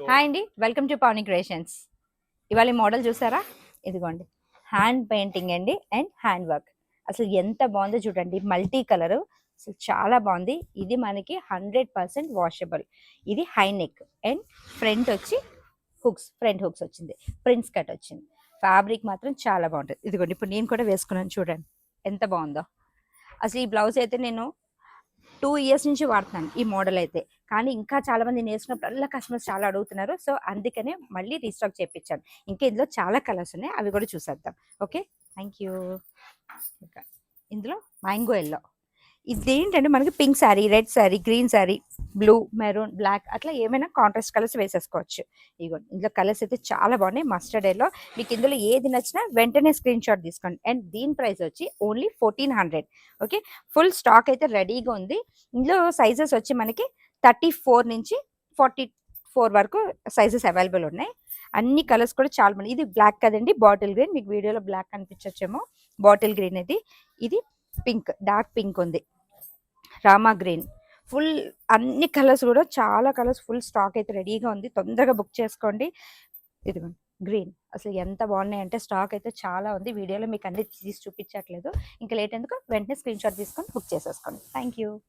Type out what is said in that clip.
Hi అండి, welcome to పవని creations. ఇవాళ ఈ మోడల్ చూసారా? ఇదిగోండి, హ్యాండ్ పెయింటింగ్ అండి అండ్ హ్యాండ్ వర్క్. అసలు ఎంత బాగుందో చూడండి, మల్టీ కలర్, అసలు చాలా బాగుంది. ఇది మనకి 100% వాషబుల్. ఇది హై నెక్ అండ్ ఫ్రంట్ వచ్చి ఫ్రంట్ హుక్స్ వచ్చింది, ప్రిన్స్ కట్ వచ్చింది. ఫ్యాబ్రిక్ మాత్రం చాలా బాగుంటుంది. ఇదిగోండి, ఇప్పుడు నేను కూడా వేసుకున్నాను, చూడండి ఎంత బాగుందో. అసలు ఈ బ్లౌజ్ అయితే నేను 2 years నుంచి వాడుతున్నాను ఈ మోడల్ అయితే. కానీ ఇంకా చాలా మంది నేర్చుకున్నప్పుడల్లా కస్టమర్స్ చాలా అడుగుతున్నారు. సో అందుకనే మళ్ళీ రీస్టాక్ చేయించాను. ఇంకా ఇందులో చాలా కలర్స్ ఉన్నాయి, అవి కూడా చూసేద్దాం. Okay, thank you. ఇందులో మ్యాంగో ఎల్లో, ఇదేంటంటే మనకి pink sari, red sari, green sari, blue, maroon, black అట్లా ఏమైనా కాంట్రాస్ట్ కలర్స్ వేసేసుకోవచ్చు. ఇగో ఇందులో కలర్స్ అయితే చాలా బాగున్నాయి. మస్టర్డ్ ఎల్లో, మీకు ఇందులో ఏది నచ్చినా వెంటనే స్క్రీన్ షాట్ తీసుకోండి. అండ్ దీని ప్రైస్ వచ్చి ఓన్లీ 1400. ఓకే, ఫుల్ స్టాక్ అయితే రెడీగా ఉంది. ఇందులో సైజెస్ వచ్చి మనకి 34 నుంచి 44 వరకు సైజెస్ అవైలబుల్ ఉన్నాయి. అన్ని కలర్స్ కూడా చాలా బాగున్నాయి. ఇది బ్లాక్ కదండి, బాటిల్ గ్రీన్. మీకు వీడియోలో బ్లాక్ కనిపించచ్చేమో, బాటిల్ గ్రీన్ ఇది పింక్, డార్క్ పింక్ ఉంది, రామా గ్రీన్, ఫుల్ అన్ని కలర్స్ కూడా చాలా కలర్స్ ఫుల్ స్టాక్ అయితే రెడీగా ఉంది. తొందరగా బుక్ చేసుకోండి. ఇదిగోండి గ్రీన్, అసలు ఎంత బాగున్నాయి అంటే స్టాక్ అయితే చాలా ఉంది. వీడియోలో మీకు అన్ని తీసి చూపించట్లేదు. ఇంకా లేట్ ఎందుకు, వెంటనే స్క్రీన్ షాట్ తీసుకొని బుక్ చేసేసుకోండి. Thank you.